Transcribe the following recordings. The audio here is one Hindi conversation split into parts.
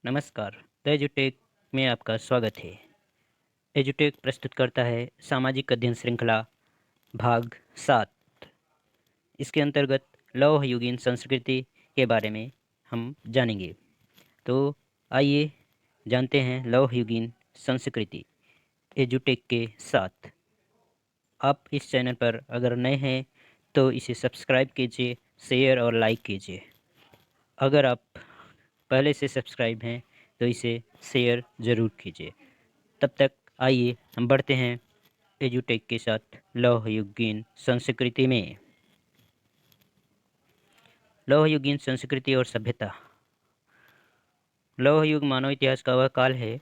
नमस्कार। द एजुटेक में आपका स्वागत है। एजुटेक प्रस्तुत करता है सामाजिक अध्ययन श्रृंखला भाग 7। इसके अंतर्गत लौहयुगीन संस्कृति के बारे में हम जानेंगे। तो आइए जानते हैं लौहयुगीन संस्कृति एजुटेक के साथ। आप इस चैनल पर अगर नए हैं तो इसे सब्सक्राइब कीजिए, शेयर और लाइक कीजिए। अगर आप पहले से सब्सक्राइब हैं तो इसे शेयर ज़रूर कीजिए। तब तक आइए हम बढ़ते हैं एजुटेक के साथ लौहयुगीन संस्कृति में। लौहयुगीन संस्कृति और सभ्यता। लौहयुग मानव इतिहास का वह काल है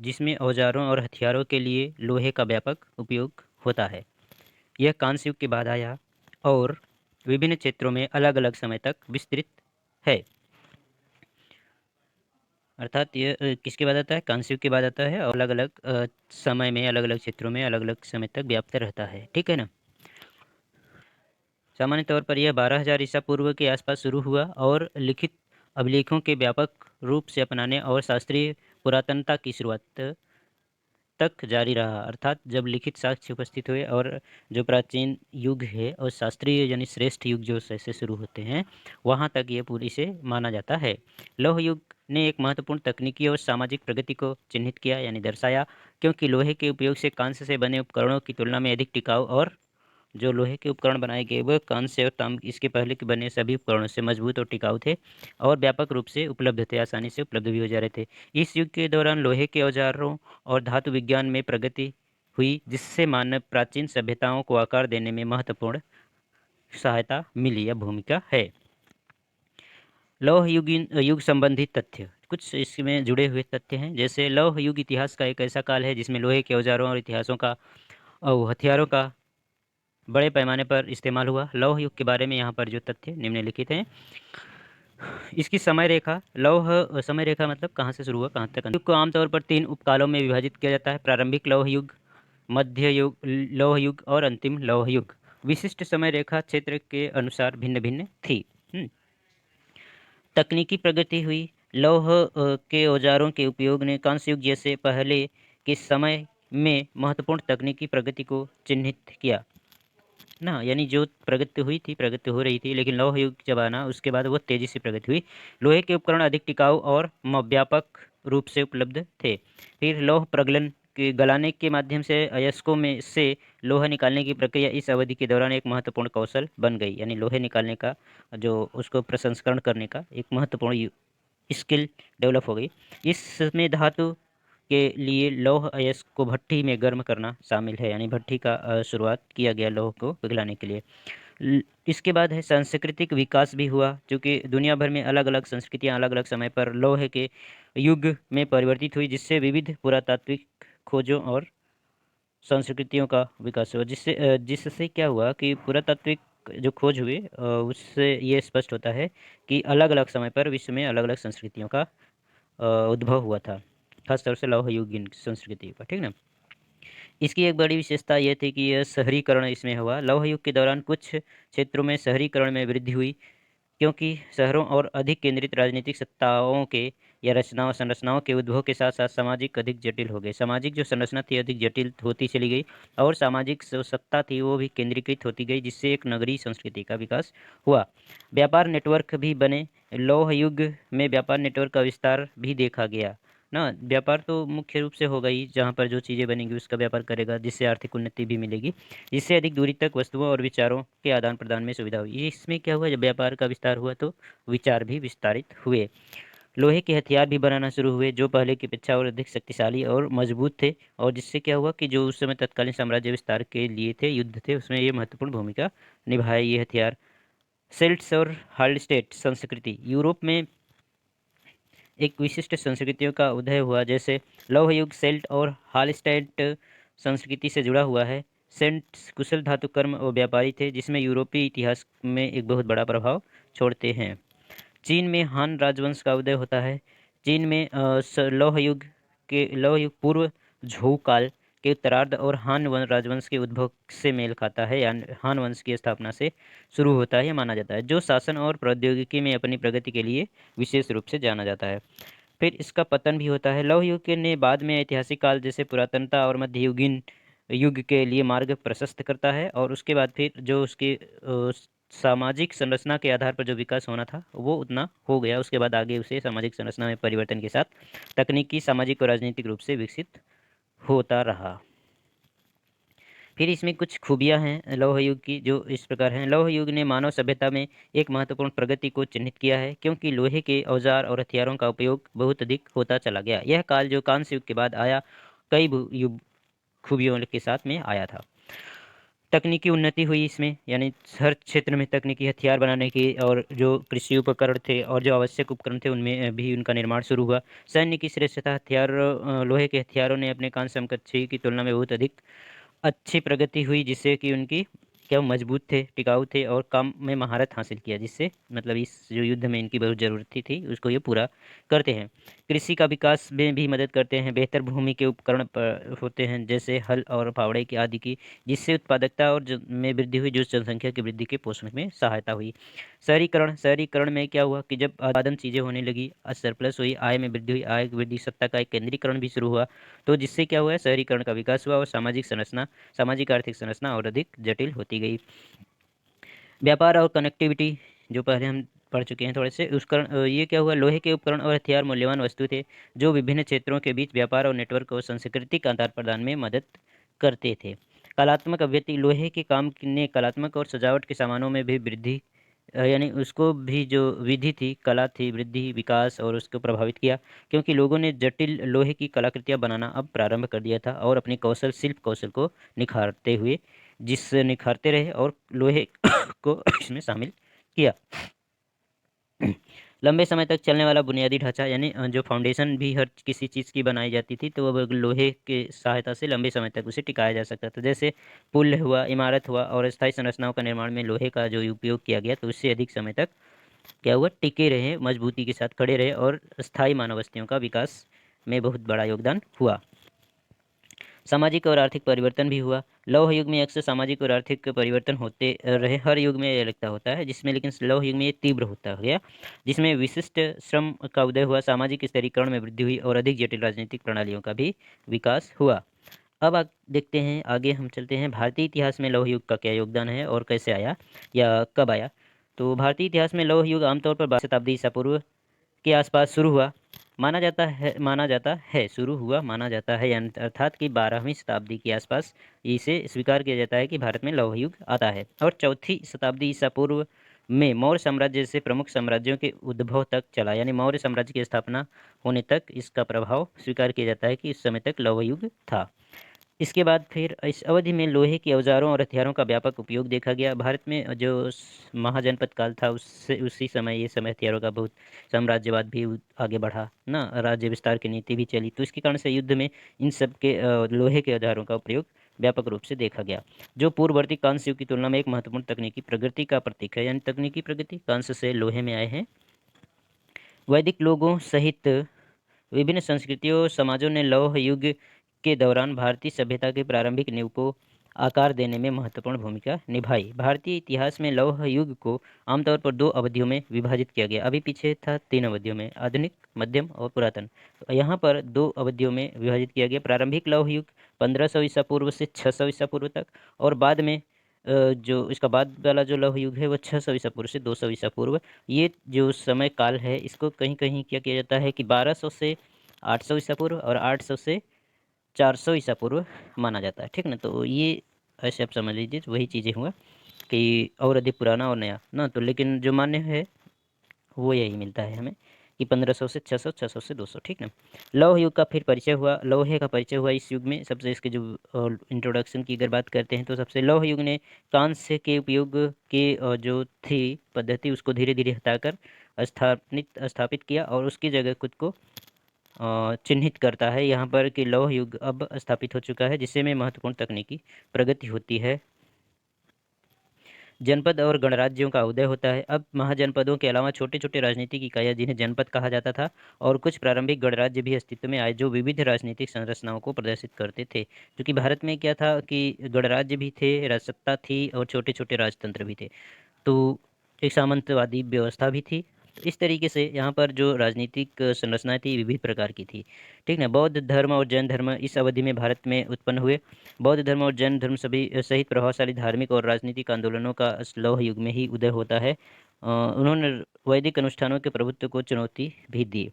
जिसमें औजारों और हथियारों के लिए लोहे का व्यापक उपयोग होता है। यह कांस्य युग के बाद आया और विभिन्न क्षेत्रों में अलग अलग समय तक विस्तृत है। अर्थात यह किसके बाद आता है? कांस्य युग के बाद आता है और अलग अलग समय में, अलग अलग क्षेत्रों में, अलग अलग समय तक व्याप्त रहता है। ठीक है ना। सामान्य तौर पर यह 12,000 ईसा पूर्व के आसपास शुरू हुआ और लिखित अभिलेखों के व्यापक रूप से अपनाने और शास्त्रीय पुरातनता की शुरुआत तक जारी रहा। अर्थात जब लिखित साक्ष्य उपस्थित हुए और जो प्राचीन युग है और शास्त्रीय यानी श्रेष्ठ युग जो से शुरू होते हैं, वहाँ तक ये पूरी से माना जाता है। लौह युग ने एक महत्वपूर्ण तकनीकी और सामाजिक प्रगति को चिन्हित किया यानी दर्शाया, क्योंकि लोहे के उपयोग से कांस्य से बने उपकरणों की तुलना में अधिक टिकाऊ और जो लोहे के उपकरण बनाए गए वह कांस्य और तांबे इसके पहले के बने सभी उपकरणों से मजबूत और टिकाऊ थे और व्यापक रूप से उपलब्ध थे, आसानी से उपलब्ध भी हो जा रहे थे। इस युग के दौरान लोहे के औजारों और धातु विज्ञान में प्रगति हुई, जिससे मानव प्राचीन सभ्यताओं को आकार देने में महत्वपूर्ण सहायता मिली या भूमिका है। लौह युग संबंधित तथ्य। कुछ इसमें जुड़े हुए तथ्य हैं, जैसे लौह युग इतिहास का एक ऐसा काल है जिसमें लोहे के औजारों और इतिहासों का और हथियारों का बड़े पैमाने पर इस्तेमाल हुआ। लौह युग के बारे में यहाँ पर जो तथ्य निम्नलिखित हैं। इसकी समय रेखा। लौह समय रेखा मतलब कहाँ से शुरू हुआ कहाँ तक। युग को आमतौर पर 3 उपकालों में विभाजित किया जाता है: प्रारंभिक लौह युग, मध्य युग लौह युग और अंतिम लौह युग। विशिष्ट समय रेखा क्षेत्र के अनुसार भिन्न भिन्न थी। तकनीकी प्रगति हुई। लौह के औजारों के उपयोग ने कांस्य युग जैसे पहले के समय में महत्वपूर्ण तकनीकी प्रगति को चिन्हित किया ना, यानी जो प्रगति हुई थी, प्रगति हो रही थी, लेकिन लौह युग जब आना उसके बाद वो तेजी से प्रगति हुई। लोहे के उपकरण अधिक टिकाऊ और व्यापक रूप से उपलब्ध थे। फिर लौह प्रगलन के गलाने के माध्यम से अयस्कों में से लोहा निकालने की प्रक्रिया इस अवधि के दौरान एक महत्वपूर्ण कौशल बन गई, यानी लोहे निकालने का जो उसको प्रसंस्करण करने का एक महत्वपूर्ण स्किल डेवलप हो गई। इसमें धातु के लिए लौह अयस्क को भट्ठी में गर्म करना शामिल है, यानी भट्ठी का शुरुआत किया गया लौह को पिघलाने के लिए। इसके बाद है सांस्कृतिक विकास भी हुआ, क्योंकि दुनिया भर में अलग अलग संस्कृतियां अलग अलग समय पर लोहे के युग में परिवर्तित हुई, जिससे विविध पुरातात्विक खोजों और संस्कृतियों का विकास हुआ। जिससे क्या हुआ कि पुरातात्विक जो खोज हुए उससे ये स्पष्ट होता है कि अलग अलग समय पर विश्व में अलग अलग संस्कृतियों का उद्भव हुआ था, खासतौर से लौह युगीन संस्कृति का। ठीक ना। इसकी एक बड़ी विशेषता यह थी कि यह शहरीकरण इसमें हुआ। लौह युग के दौरान कुछ क्षेत्रों में शहरीकरण में वृद्धि हुई, क्योंकि शहरों और अधिक केंद्रित राजनीतिक सत्ताओं के या रचनाओं संरचनाओं के उद्भव के साथ साथ सामाजिक अधिक जटिल हो गए। सामाजिक जो संरचना थी अधिक जटिल होती चली गई और सामाजिक जो सत्ता थी वो भी केंद्रीकृत होती गई, जिससे एक नगरीय संस्कृति का विकास हुआ। व्यापार नेटवर्क भी बने। लौह युग में व्यापार नेटवर्क का विस्तार भी देखा गया ना। व्यापार तो मुख्य रूप से होगा ही, जहाँ पर जो चीज़ें बनेंगी उसका व्यापार करेगा, जिससे आर्थिक उन्नति भी मिलेगी, जिससे अधिक दूरी तक वस्तुओं और विचारों के आदान प्रदान में सुविधा हुई। इसमें क्या हुआ, जब व्यापार का विस्तार हुआ तो विचार भी विस्तारित हुए। लोहे के हथियार भी बनाना शुरू हुए, जो पहले की अपेक्षा और अधिक शक्तिशाली और मजबूत थे, और जिससे क्या हुआ कि जो उस समय तत्कालीन साम्राज्य विस्तार के लिए थे, युद्ध थे, उसमें ये महत्वपूर्ण भूमिका निभाए ये हथियार। सेल्ट्स और हालस्टेट संस्कृति। यूरोप में एक विशिष्ट संस्कृतियों का उदय हुआ, जैसे लौह युग सेल्ट और हालस्टेट संस्कृति से जुड़ा हुआ है। सेल्ट्स कुशल धातुकर्म और व्यापारी थे, जिसमें यूरोपीय इतिहास में एक बहुत बड़ा प्रभाव छोड़ते हैं। चीन में हान राजवंश का उदय होता है। चीन में लौह युग पूर्व झोउ काल के उत्तरार्ध और राजवंश के उद्भव से मेल खाता है, यानी हान वंश की स्थापना से शुरू होता है, यह माना जाता है, जो शासन और प्रौद्योगिकी में अपनी प्रगति के लिए विशेष रूप से जाना जाता है। फिर इसका पतन भी होता है। लौह युग के ने बाद में ऐतिहासिक काल जैसे पुरातनता और मध्ययुगीन युग के लिए मार्ग प्रशस्त करता है, और उसके बाद फिर जो उसके सामाजिक संरचना के आधार पर जो विकास होना था वो उतना हो गया। उसके बाद आगे उसे सामाजिक संरचना में परिवर्तन के साथ तकनीकी, सामाजिक और राजनीतिक रूप से विकसित होता रहा। फिर इसमें कुछ खूबियां हैं लौह युग की, जो इस प्रकार हैं। लौह युग ने मानव सभ्यता में एक महत्वपूर्ण प्रगति को चिन्हित किया है, क्योंकि लोहे के औजार और हथियारों का उपयोग बहुत अधिक होता चला गया। यह काल जो कांस्य युग के बाद आया, कई युग खूबियों के साथ में आया था। तकनीकी उन्नति हुई इसमें, यानी हर क्षेत्र में तकनीकी हथियार बनाने की, और जो कृषि उपकरण थे और जो आवश्यक उपकरण थे उनमें भी उनका निर्माण शुरू हुआ। सैन्य की श्रेष्ठता, हथियार लोहे के हथियारों ने अपने कांस्य समकक्षी की तुलना में बहुत अधिक अच्छी प्रगति हुई, जिससे कि उनकी क्या वो मजबूत थे, टिकाऊ थे और काम में महारत हासिल किया, जिससे मतलब इस जो युद्ध में इनकी बहुत ज़रूरत थी उसको ये पूरा करते हैं। कृषि का विकास में भी मदद करते हैं। बेहतर भूमि के उपकरण होते हैं, जैसे हल और फावड़े की आदि की, जिससे उत्पादकता और में वृद्धि हुई, जो जनसंख्या की वृद्धि के पोषण में सहायता हुई। शहरीकरण, शहरीकरण में क्या हुआ कि जब उत्पादन चीज़ें होने लगी, सरप्लस हुई, आय में वृद्धि हुई, आय की वृद्धि, सत्ता का एक केंद्रीकरण भी शुरू हुआ, तो जिससे क्या हुआ, शहरीकरण का विकास हुआ और सामाजिक संरचना, सामाजिक आर्थिक संरचना और अधिक जटिल होती गई। व्यापार और कनेक्टिविटी, जो पहले हम पढ़ चुके हैं थोड़े से, ये क्या हुआ, लोहे के उपकरण और हथियार मूल्यवान वस्तु थे, जो विभिन्न क्षेत्रों के बीच व्यापार और नेटवर्क और सांस्कृतिक आदान प्रदान में मदद करते थे। कलात्मक अभिव्यक्ति, लोहे के काम ने कलात्मक और सजावट के सामानों में भी वृद्धि, यानी उसको भी जो विधि थी, कला थी, वृद्धि, विकास और उसको प्रभावित किया, क्योंकि लोगों ने जटिल लोहे की कलाकृतियां बनाना अब प्रारंभ कर दिया था और अपनी कौशल, शिल्प कौशल को निखारते हुए, निखारते रहे और लोहे को इसमें शामिल किया। लंबे समय तक चलने वाला बुनियादी ढांचा, यानी जो फाउंडेशन भी हर किसी चीज़ की बनाई जाती थी, तो अब लोहे के सहायता से लंबे समय तक उसे टिकाया जा सकता था। जैसे पुल हुआ, इमारत हुआ, और स्थायी संरचनाओं का निर्माण में लोहे का जो उपयोग किया गया, तो उससे अधिक समय तक क्या हुआ, टिके रहे, मजबूती के साथ खड़े रहे, और स्थायी मानव बस्तियों का विकास में बहुत बड़ा योगदान हुआ। सामाजिक और आर्थिक परिवर्तन भी हुआ। लौह युग में अक्सर सामाजिक और आर्थिक परिवर्तन होते रहे, हर युग में ये लगता होता है, जिसमें लेकिन लौह युग में ये तीव्र होता गया, जिसमें विशिष्ट श्रम का उदय हुआ, सामाजिक स्तरीकरण में वृद्धि हुई और अधिक जटिल राजनीतिक प्रणालियों का भी विकास हुआ। अब देखते हैं आगे, हम चलते हैं भारतीय इतिहास में लौह युग का क्या योगदान है और कैसे आया या कब आया। तो भारतीय इतिहास में लौह युग आमतौर पर 12 शताब्दी ईसा पूर्व के आसपास शुरू हुआ, माना जाता है, यानी अर्थात कि 12वीं शताब्दी के आसपास इसे स्वीकार किया जाता है कि भारत में लौह युग आता है, और चौथी शताब्दी ईसा पूर्व में मौर्य साम्राज्य जैसे प्रमुख साम्राज्यों के उद्भव तक चला, यानी मौर्य साम्राज्य की स्थापना होने तक इसका प्रभाव स्वीकार किया जाता है कि इस समय तक लौह युग था। इसके बाद फिर इस अवधि में लोहे के औजारों और हथियारों का व्यापक उपयोग देखा गया। भारत में जो महाजनपद काल था, उससे उसी समय ये समय हथियारों का बहुत, साम्राज्यवाद भी आगे बढ़ा ना, राज्य विस्तार की नीति भी चली, तो इसके कारण से युद्ध में इन सब के लोहे के औजारों का प्रयोग व्यापक रूप से देखा गया, जो पूर्ववर्ती कांस्य युग की तुलना में एक महत्वपूर्ण तकनीकी प्रगति का प्रतीक है। यानी तकनीकी प्रगति, कांस्य से लोहे में आए हैं। वैदिक लोगों सहित विभिन्न संस्कृतियों समाजों ने लौह युग के दौरान भारतीय सभ्यता के प्रारंभिक नींव को आकार देने में महत्वपूर्ण भूमिका निभाई। भारतीय इतिहास में लौह युग को आमतौर पर दो अवधियों में विभाजित किया गया। अभी पीछे था तीन अवधियों में, आधुनिक, मध्यम और पुरातन, तो यहाँ पर दो अवधियों में विभाजित किया गया। प्रारंभिक लौह युग 1500 ईसा पूर्व से 600 ईसा पूर्व तक, और बाद में जो इसका बाद वाला जो लौह युग है वो 600 ईसा पूर्व से 200 ईसा पूर्व। ये जो समय काल है, इसको कहीं कहीं क्या किया जाता है कि 1200 से 800 ईसा पूर्व और 800 से 400 ईसा पूर्व माना जाता है, ठीक ना। तो ये ऐसे आप समझ लीजिए, तो वही चीज़ें हुआ कि और अधिक पुराना और नया ना, तो लेकिन जो मान्य है वो यही मिलता है हमें कि 1500 से 600, 600 से 200, ठीक ना। लौह युग का फिर परिचय हुआ, लोहे का परिचय हुआ इस युग में। सबसे इसके जो इंट्रोडक्शन की अगर बात करते हैं, तो सबसे लौह युग ने कांस्य के उपयोग के जो थी पद्धति, उसको धीरे धीरे हटाकर स्थापित किया और उसकी जगह खुद को चिन्हित करता है यहाँ पर कि लौह युग अब स्थापित हो चुका है, जिससे में महत्वपूर्ण तकनीकी प्रगति होती है। जनपद और गणराज्यों का उदय होता है। अब महाजनपदों के अलावा छोटे छोटे राजनीतिक इकाइयाँ, जिन्हें जनपद कहा जाता था, और कुछ प्रारंभिक गणराज्य भी अस्तित्व में आए, जो विविध राजनीतिक संरचनाओं को प्रदर्शित करते थे। क्योंकि भारत में क्या था कि गणराज्य भी थे, राजसत्ता थी और छोटे छोटे राजतंत्र भी थे, तो एक सामंतवादी व्यवस्था भी थी। इस तरीके से यहाँ पर जो राजनीतिक संरचनाएं थी विविध प्रकार की थी। ठीक ना। बौद्ध धर्म और जैन धर्म इस अवधि में भारत में उत्पन्न हुए। बौद्ध धर्म और जैन धर्म सभी सहित प्रभावशाली धार्मिक और राजनीतिक आंदोलनों का इस लौह युग में ही उदय होता है। उन्होंने वैदिक अनुष्ठानों के प्रभुत्व को चुनौती भी दी।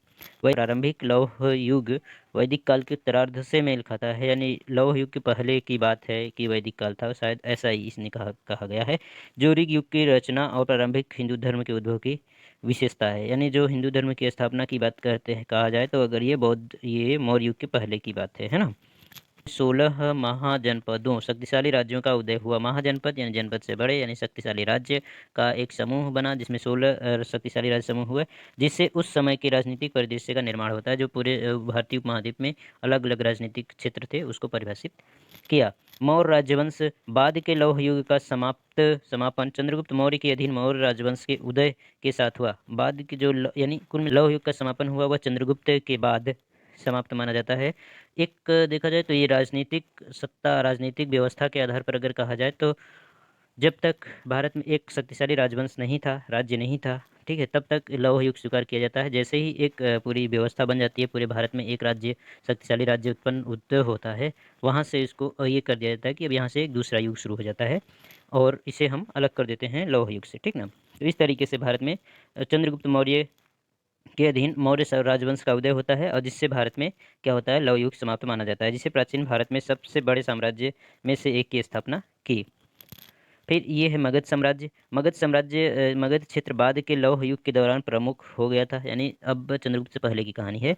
वही प्रारंभिक लौह युग वैदिक काल के उत्तरार्ध से मेल खाता है, यानी लौह युग के पहले की बात है कि वैदिक काल था, शायद ऐसा ही इसने कहा गया है। जो ऋग युग की रचना और प्रारंभिक हिंदू धर्म के उद्भव की विशेषता है, यानी जो हिंदू धर्म की स्थापना की बात करते हैं कहा जाए तो अगर ये मौर्य युग के पहले की बात है ना। 16 महाजनपदों शक्तिशाली राज्यों का उदय हुआ। महाजनपद यानी जनपद से बड़े यानी शक्तिशाली राज्य का एक समूह बना, जिसमें 16 शक्तिशाली राज्य समूह हुए, जिससे उस समय के राजनीतिक परिदृश्य का निर्माण होता है। जो पूरे भारतीय उपमहाद्वीप में अलग अलग राजनीतिक क्षेत्र थे उसको परिभाषित किया। मौर्य राजवंश बाद के लौह युग का समापन चंद्रगुप्त मौर्य के अधीन मौर्य राजवंश के उदय के साथ हुआ। बाद की जो यानी कुल लौह युग का समापन हुआ वह चंद्रगुप्त के बाद समाप्त माना जाता है। एक देखा जाए तो ये राजनीतिक सत्ता राजनीतिक व्यवस्था के आधार पर अगर कहा जाए तो जब तक भारत में एक शक्तिशाली राजवंश नहीं था, राज्य नहीं था, ठीक है, तब तक लौह युग स्वीकार किया जाता है। जैसे ही एक पूरी व्यवस्था बन जाती है, पूरे भारत में एक राज्य शक्तिशाली राज्य उत्पन्न उदय होता है, वहाँ से इसको ये कर दिया जाता है कि अब यहाँ से एक दूसरा युग शुरू हो जाता है और इसे हम अलग कर देते हैं लौह युग से। ठीक ना। तो इस तरीके से भारत में चंद्रगुप्त मौर्य के अधीन मौर्य राजवंश का उदय होता है और जिससे भारत में क्या होता है, लव युग समाप्त माना जाता है, जिसे प्राचीन भारत में सबसे बड़े साम्राज्य में से एक की स्थापना की। फिर ये है मगध साम्राज्य। मगध क्षेत्र बाद के लौह युग के दौरान प्रमुख हो गया था, यानी अब चंद्रगुप्त से पहले की कहानी है।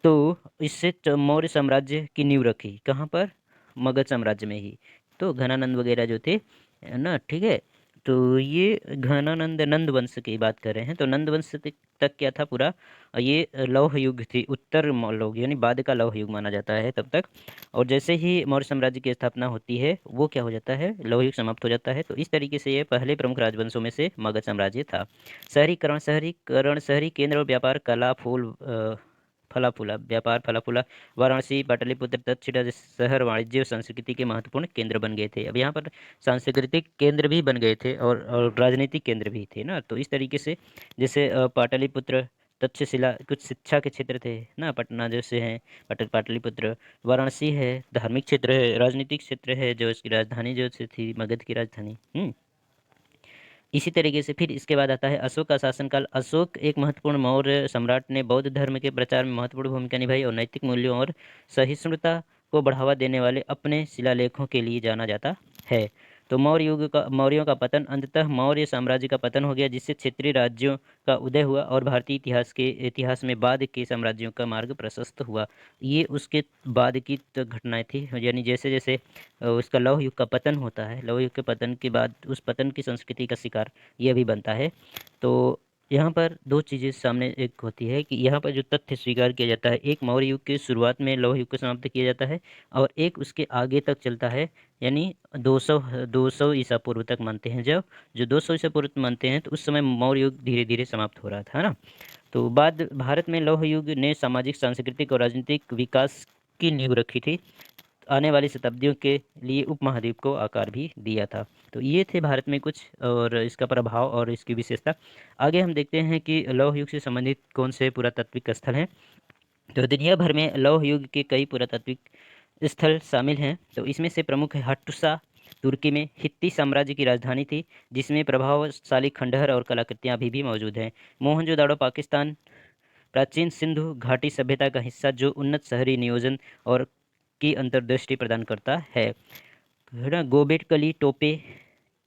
तो इससे मौर्य साम्राज्य की नींव रखी कहाँ पर, मगध साम्राज्य में ही। तो घनानंद वगैरह जो थे ना, ठीक है। तो ये घनानंद नंद वंश की बात कर रहे हैं, तो नंद वंश तक क्या था पूरा, ये लौह युग थी, उत्तर लौह यानी बाद का लौह युग माना जाता है तब तक। और जैसे ही मौर्य साम्राज्य की स्थापना होती है वो क्या हो जाता है, लौह युग समाप्त हो जाता है। तो इस तरीके से ये पहले प्रमुख राजवंशों में से मगध साम्राज्य था। शहरीकरण शहरी केंद्र और व्यापार कला फला फूला व्यापार फला फूला। वाराणसी पाटलिपुत्र तक्षशिला जैसे शहर वाणिज्य और संस्कृति के महत्वपूर्ण केंद्र बन गए थे। अब यहाँ पर सांस्कृतिक केंद्र भी बन गए थे और राजनीतिक केंद्र भी थे ना। तो इस तरीके से जैसे पाटलिपुत्र तक्षशिला कुछ शिक्षा के क्षेत्र थे ना, पटना जैसे हैं पाटलिपुत्र। वाराणसी है धार्मिक क्षेत्र है, राजनीतिक क्षेत्र है, जो इसकी राजधानी जो थी मगध की राजधानी। इसी तरीके से फिर इसके बाद आता है अशोक का शासनकाल। अशोक एक महत्वपूर्ण मौर्य सम्राट ने बौद्ध धर्म के प्रचार में महत्वपूर्ण भूमिका निभाई और नैतिक मूल्यों और सहिष्णुता को बढ़ावा देने वाले अपने शिलालेखों के लिए जाना जाता है। तो मौर्यों का पतन, अंततः मौर्य साम्राज्य का पतन हो गया, जिससे क्षेत्रीय राज्यों का उदय हुआ और भारतीय इतिहास में बाद के साम्राज्यों का मार्ग प्रशस्त हुआ। ये उसके बाद की तो घटनाएं थी, यानी जैसे जैसे उसका लौह युग का पतन होता है, लौह युग के पतन के बाद उस पतन की संस्कृति का शिकार यह भी बनता है। तो यहाँ पर दो चीज़ें सामने एक होती है कि यहाँ पर जो तथ्य स्वीकार किया जाता है, एक मौर्य युग के शुरुआत में लौह युग को समाप्त किया जाता है और एक उसके आगे तक चलता है, यानी 200 ईसा पूर्व तक मानते हैं। जब जो 200 ईसा पूर्व मानते हैं तो उस समय मौर्य युग धीरे धीरे समाप्त हो रहा था ना। तो बाद भारत में लौह युग ने सामाजिक सांस्कृतिक और राजनीतिक विकास की नींव रखी थी, आने वाली शताब्दियों के लिए उपमहाद्वीप को आकार भी दिया था। तो ये थे भारत में कुछ और इसका प्रभाव और इसकी विशेषता। आगे हम देखते हैं कि लौह युग से संबंधित कौन से पुरातात्विक स्थल हैं। तो दुनिया भर में लौह युग के कई पुरातात्विक स्थल शामिल हैं। तो इसमें से प्रमुख है हट्टुसा, तुर्की में हित्ती साम्राज्य की राजधानी थी, जिसमें प्रभावशाली खंडहर और कलाकृतियां अभी भी मौजूद हैं। मोहनजोदाड़ो पाकिस्तान प्राचीन सिंधु घाटी सभ्यता का हिस्सा, जो उन्नत शहरी नियोजन और की अंतर्दृष्टि प्रदान करता है ना। गोबेटकली टोपे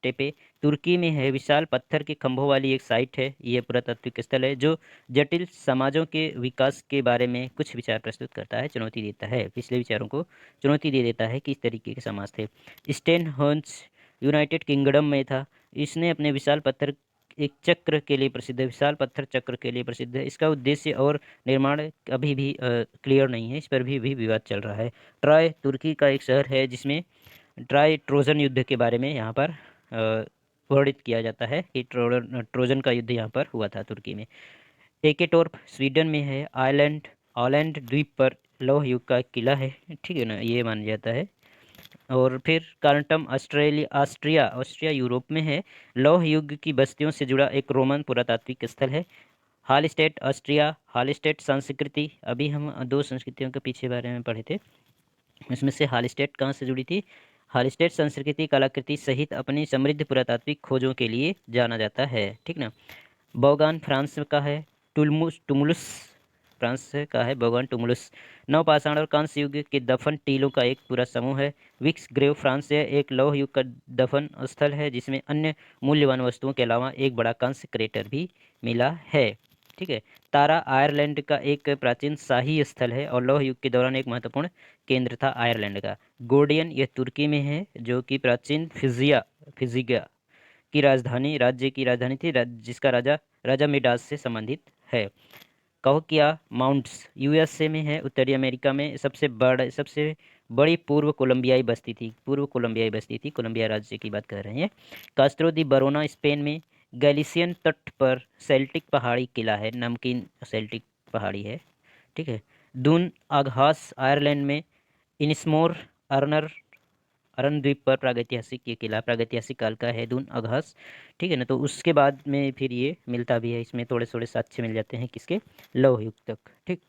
टेपे तुर्की में है, विशाल पत्थर के खंभों वाली एक साइट है। यह पुरातात्विक स्थल है जो जटिल समाजों के विकास के बारे में कुछ विचार प्रस्तुत करता है, चुनौती देता है, पिछले विचारों को चुनौती दे देता है कि इस तरीके के समाज थे। स्टेनहंज यूनाइटेड किंगडम में था। इसने अपने विशाल पत्थर एक चक्र के लिए प्रसिद्ध है, विशाल पत्थर चक्र के लिए प्रसिद्ध है। इसका उद्देश्य और निर्माण अभी भी क्लियर नहीं है, इस पर भी विवाद चल रहा है। ट्रॉय तुर्की का एक शहर है जिसमें ट्राई ट्रोजन युद्ध के बारे में यहाँ पर वर्णित किया जाता है कि ट्रोजन का युद्ध यहाँ पर हुआ था तुर्की में। एकेटोर्प स्वीडन में है। आइलैंड ऑलैंड द्वीप पर लौह युग का किला है, ठीक है ना, ये माना जाता है। और फिर कार्नटम ऑस्ट्रिया ऑस्ट्रिया यूरोप में है। लौह युग की बस्तियों से जुड़ा एक रोमन पुरातात्विक स्थल है। हालस्टेट ऑस्ट्रिया, हालस्टेट संस्कृति, अभी हम दो संस्कृतियों के पीछे बारे में पढ़े थे, इसमें से हालस्टेट कहाँ से जुड़ी थी? हालस्टेट संस्कृति कलाकृति सहित अपनी समृद्ध पुरातात्विक खोजों के लिए जाना जाता है, ठीक ना। बोगान फ्रांस का है। टुलमुस टुमुलुस फ्रांस का है बोगान टुमुलुस। नवपाषाण और कांस्य युग के दफन टीलों का एक पूरा समूह है। विक्स ग्रेव फ्रांस से एक लौह युग का दफन स्थल है जिसमें अन्य मूल्यवान वस्तुओं के अलावा एक बड़ा कांस्य क्रेटर भी मिला है, ठीक है। तारा आयरलैंड का एक प्राचीन शाही स्थल है और लौह युग के दौरान एक महत्वपूर्ण केंद्र था आयरलैंड का। गोर्डियन यह तुर्की में है, जो कि प्राचीन फिजिया की राजधानी राज्य की राजधानी थी, जिसका राजा राजा मिडास से संबंधित है। कहोकिया माउंट्स यूएसए में है, उत्तरी अमेरिका में सबसे बड़ी पूर्व कोलंबियाई बस्ती थी, कोलंबिया राज्य की बात कर रहे हैं। कास्त्रो दी बरोना स्पेन में, गैलिसियन तट पर सेल्टिक पहाड़ी किला है, नमकीन सेल्टिक पहाड़ी है, ठीक है। दून आगहास आयरलैंड में, इनिस्मोर अर्नर अरन द्वीप पर प्रागैतिहासिक ये किला प्रागैतिहासिक काल का है, दून अगहस, ठीक है ना। तो उसके बाद में फिर ये मिलता भी है, इसमें थोड़े थोड़े साक्ष्य मिल जाते हैं किसके, लौह युग तक, ठीक।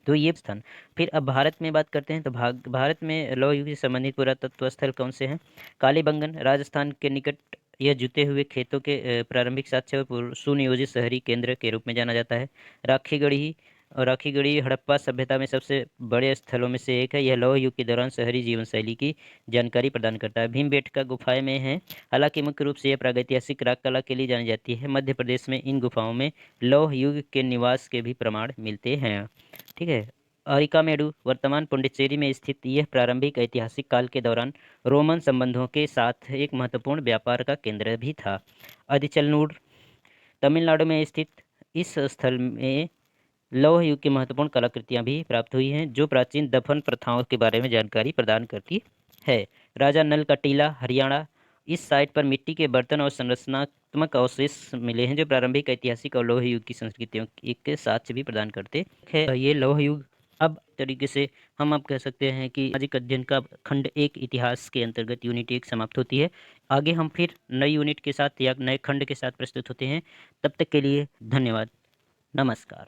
तो ये स्थान। फिर अब भारत में बात करते हैं, तो भारत में लौह युग से संबंधित पुरातत्व स्थल कौन से हैं? कालीबंगन राजस्थान के निकट, यह जुते हुए खेतों के प्रारंभिक साक्ष्य और सुनियोजित शहरी केंद्र के रूप में जाना जाता है। राखीगढ़ी और राखीगढ़ी हड़प्पा सभ्यता में सबसे बड़े स्थलों में से एक है। यह लौह युग के दौरान शहरी जीवन शैली की जानकारी प्रदान करता है। भीमबेटका गुफाएं में है, हालांकि मुख्य रूप से यह प्रागैतिहासिक राग कला के लिए जानी जाती है। मध्य प्रदेश में इन गुफाओं में लौह युग के निवास के भी प्रमाण मिलते हैं, ठीक है। अरिकामेडु वर्तमान पुडुचेरी में स्थित यह प्रारंभिक ऐतिहासिक काल के दौरान रोमन संबंधों के साथ एक महत्वपूर्ण व्यापार का केंद्र भी था। अदिचलनूर तमिलनाडु में स्थित इस स्थल में लौह युग की महत्वपूर्ण कलाकृतियां भी प्राप्त हुई हैं, जो प्राचीन दफन प्रथाओं के बारे में जानकारी प्रदान करती है। राजा नल का टीला हरियाणा, इस साइट पर मिट्टी के बर्तन और संरचनात्मक अवशेष मिले हैं जो प्रारंभिक ऐतिहासिक और लौह युग की संस्कृतियों के साक्ष्य भी प्रदान करते हैं। ये लौह युग अब तरीके से हम अब कह सकते हैं कि सामाजिक अध्ययन का खंड एक इतिहास के अंतर्गत यूनिट एक समाप्त होती है। आगे हम फिर नई यूनिट के साथ या नए खंड के साथ प्रस्तुत होते हैं। तब तक के लिए धन्यवाद, नमस्कार।